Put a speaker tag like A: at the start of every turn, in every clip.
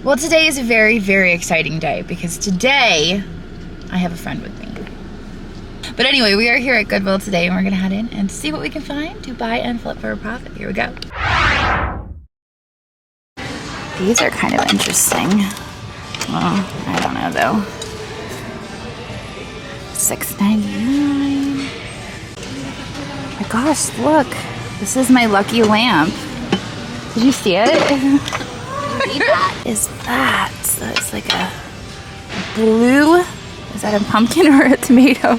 A: Well, today is a very, very exciting day because today I have a friend with me. But anyway, we are here at Goodwill today and we're gonna head in and see what we can find to buy and flip for a profit. Here we go. These are kind of interesting. Well, I don't know though. $6.99. My gosh, look. This is my lucky lamp. Did you see it? What is that? That's like a blue. Is that a pumpkin or a tomato?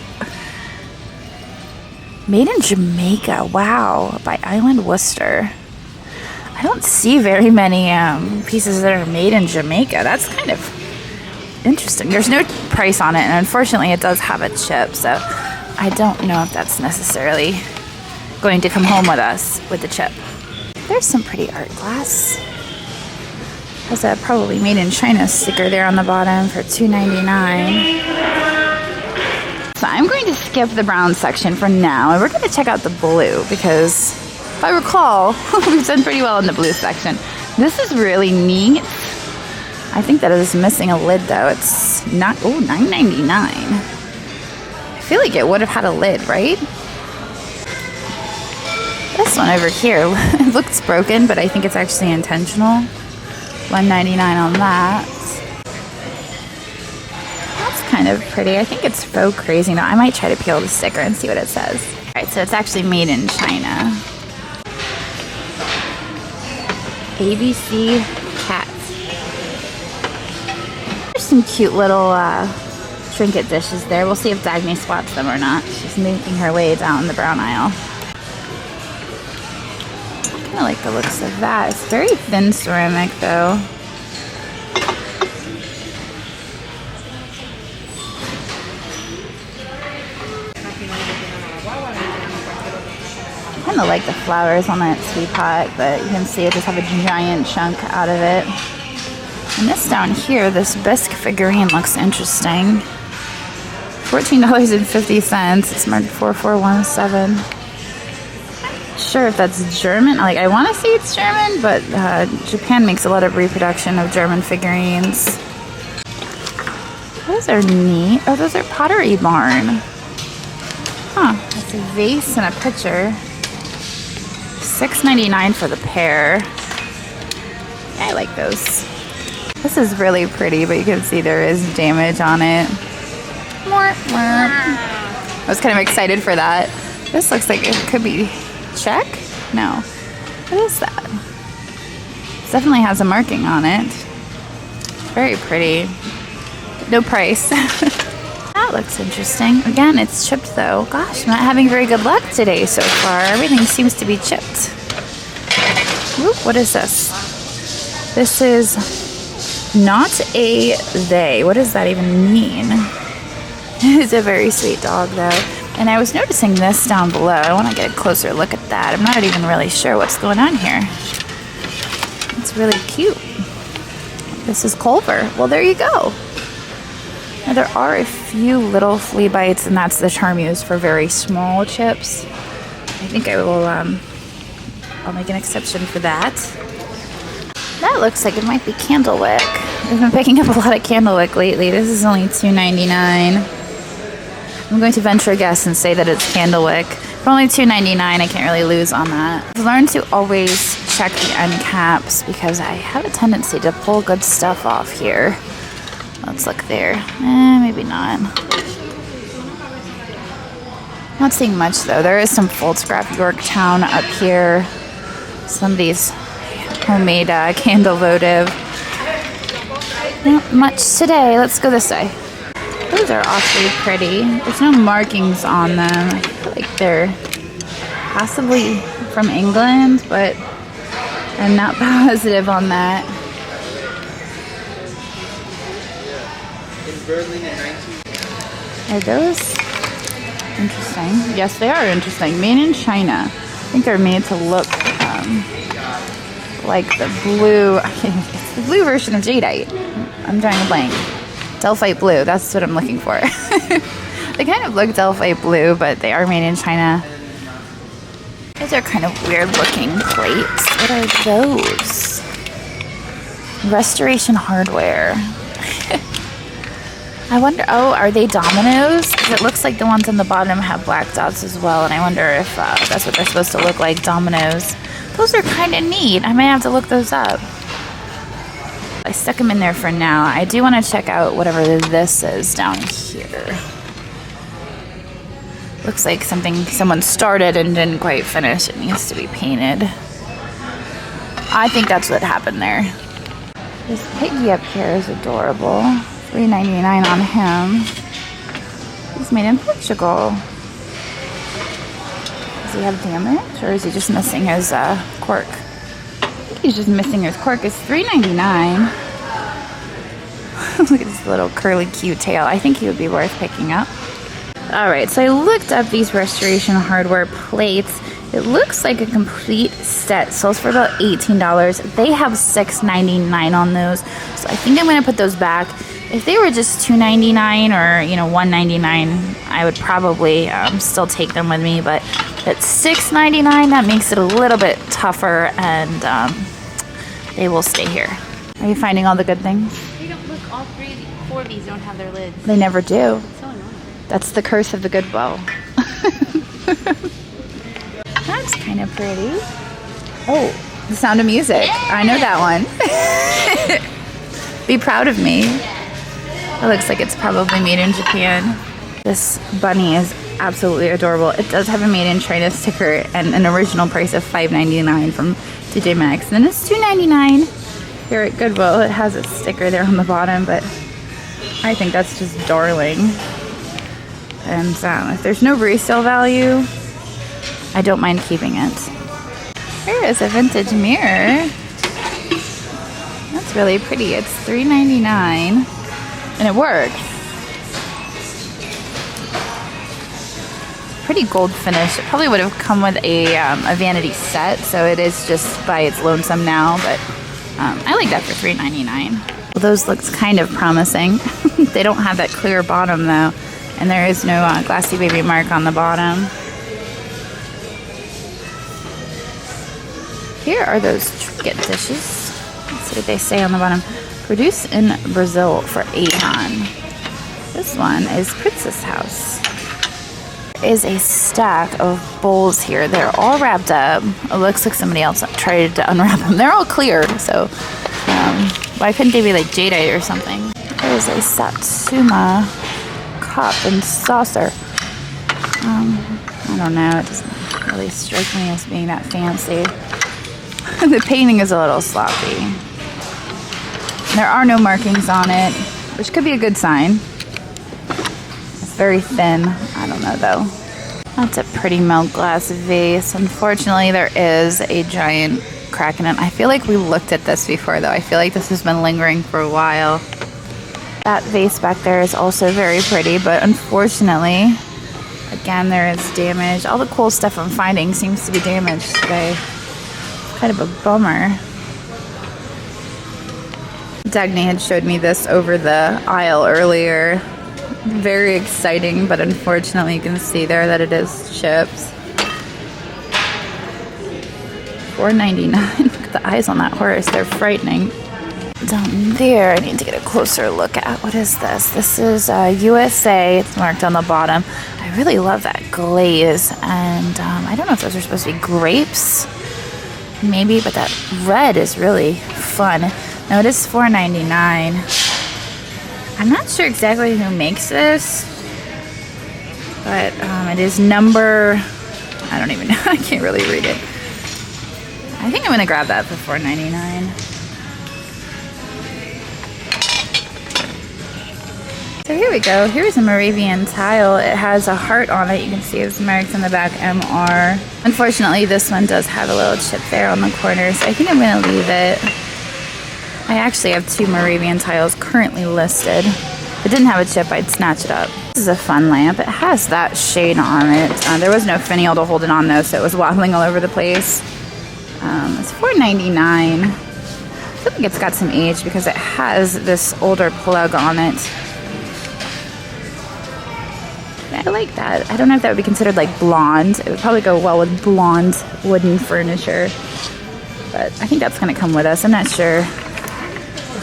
A: Made in Jamaica. Wow. By Island Worcester. I don't see very many pieces that are made in Jamaica. That's kind of interesting. There's no price on it, and unfortunately it does have a chip, so I don't know if that's necessarily going to come home with us with the chip. There's some pretty art glass. Has a probably made in China sticker there on the bottom for $2.99. So I'm going to skip the brown section for now, and we're going to check out the blue because if I recall, we've done pretty well in the blue section. This is really neat. I think that it is missing a lid though. It's not, oh, $9.99. I feel like it would have had a lid, right? This one over here, it looks broken, but I think it's actually intentional. $1.99 on that. That's kind of pretty. I think it's faux crazy. No, I might try to peel the sticker and see what it says. All right, so it's actually made in China. ABC cat. There's some cute little trinket dishes there. We'll see if Dagny spots them or not. She's making her way down the brown aisle. I like the looks of that. It's very thin ceramic though. I kind of like the flowers on that sweet pot, but you can see I just have a giant chunk out of it. And this down here, this bisque figurine looks interesting. $14.50. It's marked 4417. Sure if that's German. Like, I want to say it's German, but Japan makes a lot of reproduction of German figurines. Those are neat. Oh, those are Pottery Barn. Huh. It's a vase and a pitcher. $6.99 for the pair. Yeah, I like those. This is really pretty, but you can see there is damage on it. I was kind of excited for that. This looks like it could be check? No. What is that? It definitely has a marking on it. Very pretty. No price. That looks interesting. Again, it's chipped though. Gosh, I'm not having very good luck today so far. Everything seems to be chipped. Ooh, what is this? This is not a they. What does that even mean? It's a very sweet dog though. And I was noticing this down below. I want to get a closer look at that. I'm not even really sure what's going on here. It's really cute. This is Culver. Well, there you go. Now, there are a few little flea bites, and that's the charm used for very small chips. I think I will, I'll make an exception for that. That looks like it might be candlewick. We've been picking up a lot of candlewick lately. This is only $2.99. I'm going to venture a guess and say that it's candlewick. For only $2.99, I can't really lose on that. I've learned to always check the end caps because I have a tendency to pull good stuff off here. Let's look there. Maybe not. Not seeing much though. There is some full scrap Yorktown up here. Some of these homemade candle votive. Not much today. Let's go this way. Those are awfully pretty. There's no markings on them. I feel like they're possibly from England, but I'm not positive on that. Are those interesting? Yes, they are interesting. Made in China. I think they're made to look like the blue. It's the blue version of jadeite. I'm drawing a blank. Delphite blue, that's what I'm looking for. They kind of look Delphite blue, but they are made in China. Those are kind of weird looking plates. What are those? Restoration hardware. I wonder, oh, are they dominoes? Because it looks like the ones on the bottom have black dots as well, and I wonder if that's what they're supposed to look like, dominoes. Those are kind of neat. I might have to look those up. I stuck them in there for now. I do want to check out whatever this is down here. Looks like something someone started and didn't quite finish. It needs to be painted. I think that's what happened there. This piggy up here is adorable. $3.99 on him. He's made in Portugal. Does he have damage, or is he just missing his cork? I think he's just missing his cork. It's $3.99. Look at this little curly cute tail. I think he would be worth picking up. Alright, so I looked up these restoration hardware plates. It looks like a complete set. Sells for about $18. They have $6.99 on those. So I think I'm going to put those back. If they were just $2.99 or, you know, $1.99, I would probably still take them with me. But at $6.99, that makes it a little bit tougher, and they will stay here. Are you finding all the good things?
B: They don't look, all four of these don't have their lids.
A: They never do.
B: It's so annoying.
A: That's the curse of the Goodwill. That's kind of pretty. Oh, The Sound of Music. I know that one. Be proud of me. It looks like it's probably made in Japan. This bunny is absolutely adorable. It does have a made in China sticker and an original price of $5.99 from TJ Maxx. And then it's $2.99 here at Goodwill. It has a sticker there on the bottom, but I think that's just darling. And if there's no resale value, I don't mind keeping it. Here is a vintage mirror. That's really pretty. It's $3.99 and it works. Pretty gold finish. It probably would have come with a vanity set, so it is just by its lonesome now, but I like that for $3.99. Well, those looks kind of promising. They don't have that clear bottom though, and there is no glassy baby mark on the bottom. Here are those trinket dishes. Let's see what they say on the bottom. Produced in Brazil for Avon. This one is Princess House. There is a stack of bowls here. They're all wrapped up. It looks like somebody else tried to unwrap them. They're all clear, so why couldn't they be like jadeite or something? There's a Satsuma cup and saucer. I don't know. It doesn't really strike me as being that fancy. The painting is a little sloppy. There are no markings on it, which could be a good sign. It's very thin. I don't know though. That's a pretty milk glass vase. Unfortunately, there is a giant crack in it. I feel like we looked at this before though. I feel like this has been lingering for a while. That vase back there is also very pretty, but unfortunately, again, there is damage. All the cool stuff I'm finding seems to be damaged today. Kind of a bummer. Dagny had showed me this over the aisle earlier. Very exciting, but unfortunately you can see there that it is chips. $4.99. Look at the eyes on that horse. They're frightening. Down there, I need to get a closer look at. What is this? This is USA. It's marked on the bottom. I really love that glaze. And I don't know if those are supposed to be grapes. Maybe, but that red is really fun. Now it is $4.99. I'm not sure exactly who makes this, but it is number, I don't even know, I can't really read it. I think I'm gonna grab that for $4.99. So here we go. Here's a Moravian Tile. It has a heart on it. You can see it's marked on the back, MR. Unfortunately, this one does have a little chip there on the corner, so I think I'm going to leave it. I actually have 2 Moravian Tiles currently listed. If it didn't have a chip, I'd snatch it up. This is a fun lamp. It has that shade on it. There was no finial to hold it on, though, so it was wobbling all over the place. It's $4.99. I feel like it's got some age because it has this older plug on it. I like that. I don't know if that would be considered like blonde. It would probably go well with blonde wooden furniture. But I think that's going to come with us. I'm not sure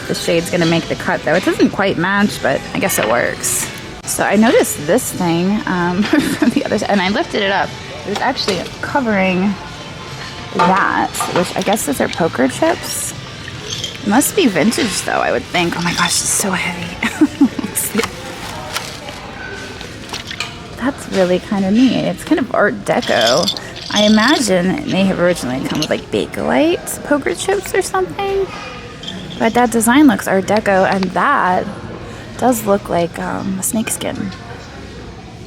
A: the shade's gonna make the cut though. It doesn't quite match, but I guess it works. So I noticed this thing from the other side, and I lifted it up. It was actually covering that, which I guess those are poker chips. It must be vintage though, I would think. Oh my gosh, it's so heavy. That's really kind of neat. It's kind of Art Deco. I imagine it may have originally come with like Bakelite poker chips or something. But that design looks Art Deco, and that does look like a snakeskin.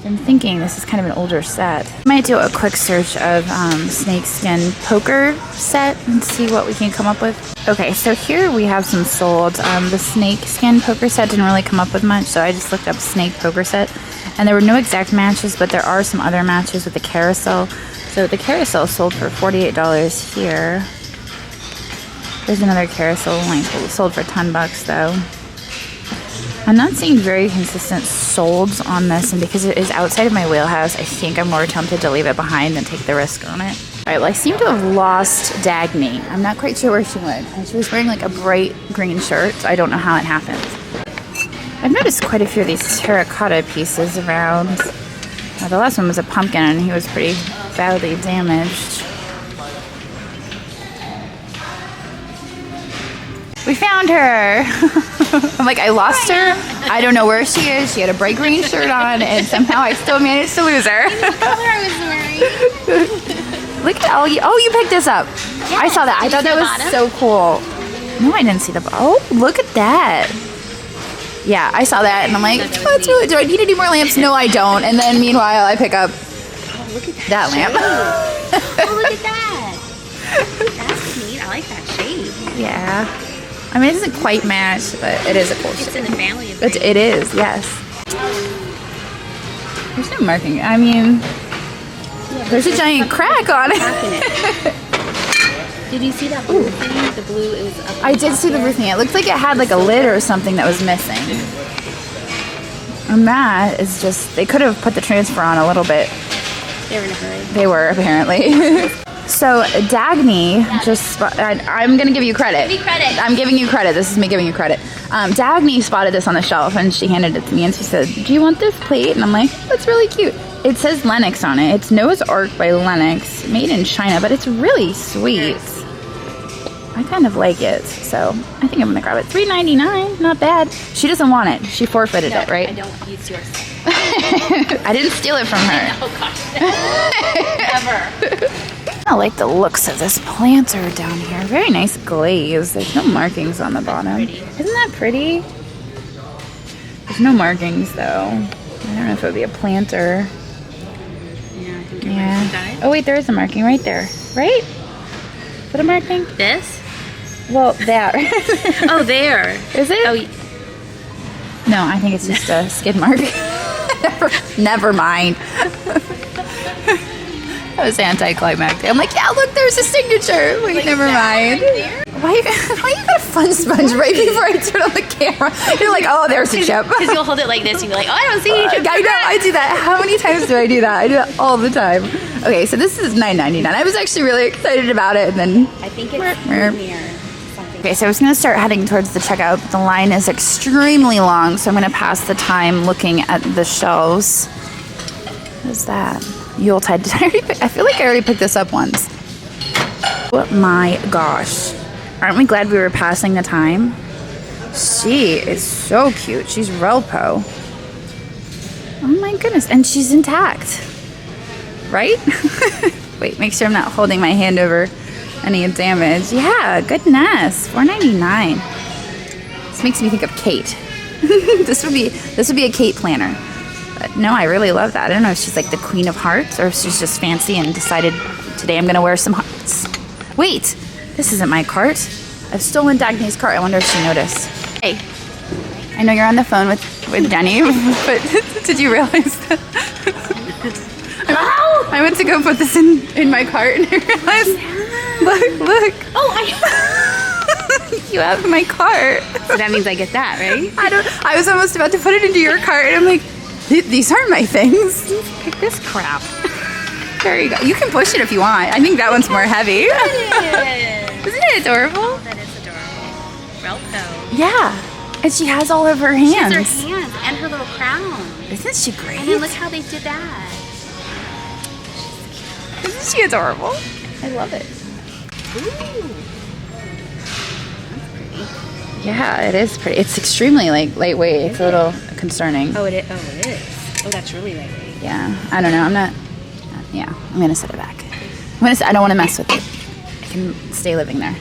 A: I'm thinking this is kind of an older set. I might do a quick search of snakeskin poker set and see what we can come up with. Okay, so here we have some sold. The snakeskin poker set didn't really come up with much, so I just looked up snake poker set. And there were no exact matches, but there are some other matches with the carousel. So the carousel sold for $48 here. There's another carousel only sold for $10 though. I'm not seeing very consistent solds on this, and because it is outside of my wheelhouse, I think I'm more tempted to leave it behind than take the risk on it. Alright, well I seem to have lost Dagny. I'm not quite sure where she went. And she was wearing like a bright green shirt, so I don't know how it happened. I've noticed quite a few of these terracotta pieces around. The last one was a pumpkin, and he was pretty badly damaged. We found her! I'm like, I lost her. I don't know where she is. She had a bright green shirt on, and somehow I still managed to lose her.
B: The color I was wearing.
A: Look at all you. Oh, you picked this up.
B: Yeah,
A: I saw that. I thought that was so cool. No, I didn't see the. Oh, look at that. Yeah, I saw that, and I'm like, that's really. Do I need any more lamps? No, I don't. And then meanwhile, I pick up
B: Look at that
A: lamp.
B: Oh, look at that. That's neat. I like that shade.
A: Yeah. I mean, it doesn't quite match, but it is a cool
B: It's
A: shade.
B: in the family of
A: It is, yes. There's no marking. I mean, there's a giant crack on it.
B: Did you see that blue thing? The blue, it was up.
A: I did see the blue thing. It looked like it had like a lid or something that was missing. And that is just, they could have put the transfer on a little bit.
B: They were in a hurry.
A: They were, apparently. So Dagny I'm going to give you credit.
B: Give me credit.
A: I'm giving you credit. This is me giving you credit. Dagny spotted this on the shelf, and she handed it to me, and she said, do you want this plate? And I'm like, that's really cute. It says Lennox on it. It's Noah's Ark by Lennox, made in China, but it's really sweet. I kind of like it, so I think I'm going to grab it. $3.99, not bad. She doesn't want it. She forfeited it, right?
B: I don't use yours.
A: I didn't steal it from her.
B: Oh gosh. Never.
A: I like the looks of this planter down here. Very nice glaze. There's no markings on the bottom. Isn't that pretty? There's no markings though. I don't know if it would be a planter.
B: Yeah, I think you're right.
A: Oh wait, there is a marking right there. Right? Is that a marking?
B: This?
A: Well, that.
B: Oh, there.
A: Is it?
B: Oh,
A: no, I think it's just a skid mark. Never mind. That was anticlimactic. I'm like, yeah, look, there's a signature. Wait, like never mind.
B: Right
A: Why you got a fun sponge right before I turn on the camera? You're like, oh, there's a chip.
B: Because you'll hold it like this and you're like, oh, I don't see any chips.
A: I know, I do that. How many times do I do that? I do that all the time. Okay, so this is $9.99. I was actually really excited about it, and then
B: I think it's near something.
A: Okay, so I was going to start heading towards the checkout, but the line is extremely long, so I'm going to pass the time looking at the shelves. What is that? Yuletide. I feel like I already picked this up once. Oh my gosh. Aren't we glad we were passing the time? She is so cute. She's Relpo. Oh my goodness. And she's intact. Right? Wait, make sure I'm not holding my hand over any damage. Yeah, goodness. $4.99. This makes me think of Kate. This would be a Kate planner. But no, I really love that. I don't know if she's like the Queen of Hearts or if she's just fancy and decided today I'm going to wear some hearts. Wait, this isn't my cart. I've stolen Dagny's cart. I wonder if she noticed. Hey, I know you're on the phone with Jenny, but did you realize that? I went to go put this in my cart and I realized, look. Oh, you have my cart.
B: So that means I get that, right?
A: I was almost about to put it into your cart and I'm like, these aren't my things.
B: Pick this crap.
A: There you go. You can push it if you want. I think that one's more heavy. Isn't it adorable?
B: That is adorable. Relpo.
A: Yeah. And she has all of her hands.
B: She has her hands and her little crown.
A: Isn't she great?
B: And then look how they did that.
A: Isn't she adorable? I love it.
B: Ooh.
A: Yeah, it is pretty. It's extremely lightweight. It's a little concerning.
B: Oh, it is. Oh, that's really lightweight.
A: Yeah, I don't know. I'm gonna set it back. I don't want to mess with it. I can stay living there.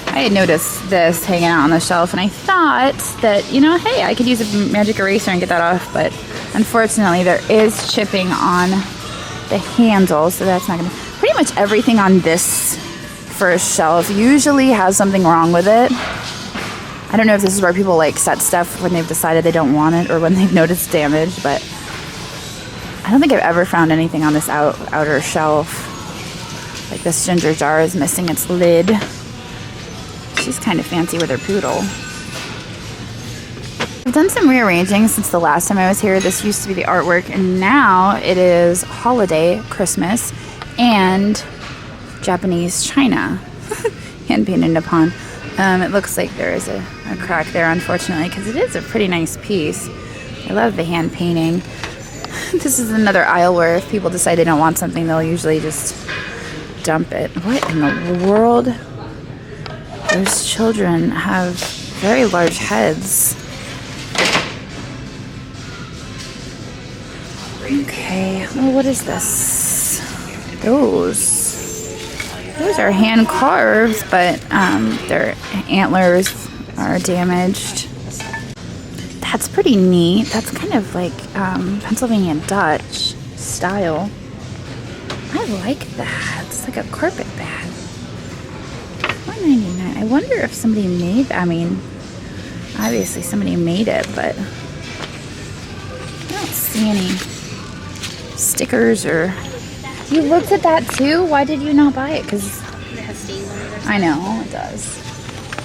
A: I had noticed this hanging out on the shelf, and I thought that, hey, I could use a magic eraser and get that off, but unfortunately there is chipping on the handle, so that's not gonna. Pretty much everything on this first shelf usually has something wrong with it. I don't know if this is where people set stuff when they've decided they don't want it or when they've noticed damage, but I don't think I've ever found anything on this outer shelf. Like this ginger jar is missing its lid. She's kind of fancy with her poodle. I've done some rearranging since the last time I was here. This used to be the artwork, and now it is holiday, Christmas, and Japanese china. Hand painted upon. It looks like there is a crack there, unfortunately, because it is a pretty nice piece. I love the hand painting. This is another aisle where if people decide they don't want something, they'll usually just dump it. What in the world? Those children have very large heads. Okay, well, what is this? Those are hand carved, but their antlers are damaged. That's pretty neat. That's kind of like Pennsylvania Dutch style. I like that. It's like a carpet bag. $4.99. I wonder if somebody made. Obviously somebody made it, but I don't see any stickers or. You looked at that too? Why did you not buy it? Because
B: it has stains on it.
A: I know it does.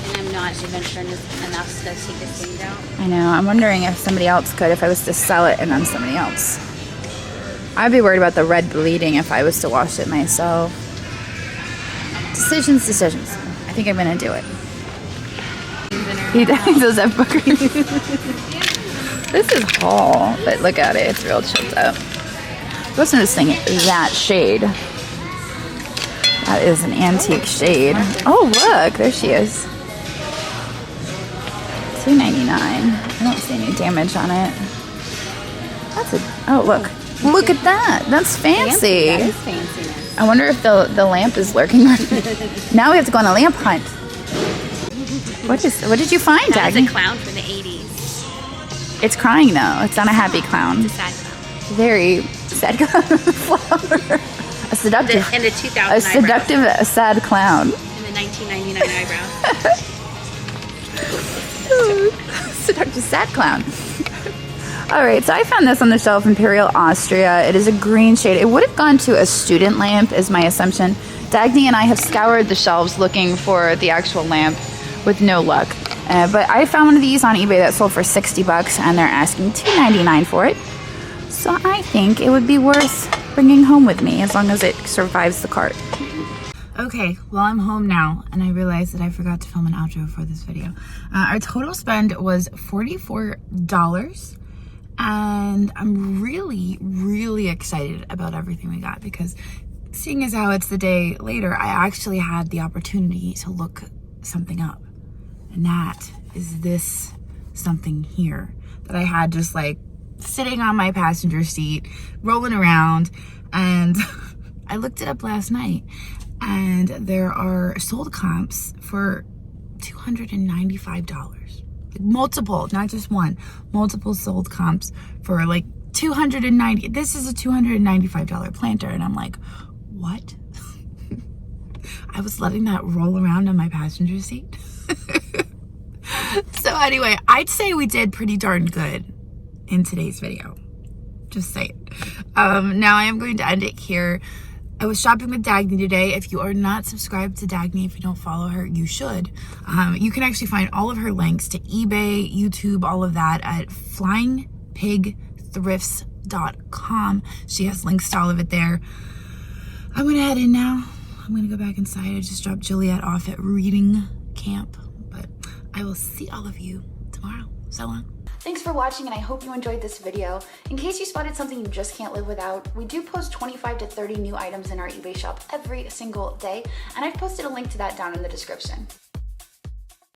B: And I'm not adventurous enough to take the stains out.
A: I know. I'm wondering if somebody else could, if I was to sell it and then somebody else. I'd be worried about the red bleeding if I was to wash it myself. Decisions. I think I'm gonna do it. He does have boogers. This is Hall, but look at it. It's real chipped up. What's in this thing? That shade. That is an antique shade. Oh, look. There she is. $2.99. I don't see any damage on it. Oh, look. Look at that. That's fancy.
B: That is fancy.
A: I wonder if the lamp is lurking. Now we have to go on a lamp hunt. What did you find,
B: That
A: Dagny?
B: is a clown from the 80s.
A: It's crying though. It's not a happy clown.
B: It's a sad clown.
A: Very sad clown. Flower. A seductive.
B: And the 2000
A: A seductive, sad clown.
B: And the 1999 eyebrows.
A: Seductive sad clown. All right, so I found this on the shelf, Imperial Austria. It is a green shade. It would have gone to a student lamp, is my assumption. Dagny and I have scoured the shelves looking for the actual lamp with no luck. But I found one of these on eBay that sold for $60, and they're asking $2.99 for it. So I think it would be worth bringing home with me as long as it survives the cart. Okay, well, I'm home now, and I realized that I forgot to film an outro for this video. Our total spend was $44. And I'm really, really excited about everything we got because seeing as how it's the day later, I actually had the opportunity to look something up. And that is this something here that I had just sitting on my passenger seat, rolling around. And I looked it up last night and there are sold comps for $295. Multiple, not just one, multiple sold comps for $290. This is a $295 planter, and I'm like, what? I was letting that roll around on my passenger seat. So anyway, I'd say we did pretty darn good in today's video. Just say it. Now I am going to end it here. I was shopping with Dagny today. If you are not subscribed to Dagny, if you don't follow her, you should. You can actually find all of her links to eBay, YouTube, all of that at flyingpigthrifts.com. She has links to all of it there. I'm going to head in now. I'm going to go back inside. I just dropped Juliet off at reading camp, but I will see all of you tomorrow. So long.
C: Thanks for watching, and I hope you enjoyed this video. In case you spotted something you just can't live without, we do post 25 to 30 new items in our eBay shop every single day, and I've posted a link to that down in the description.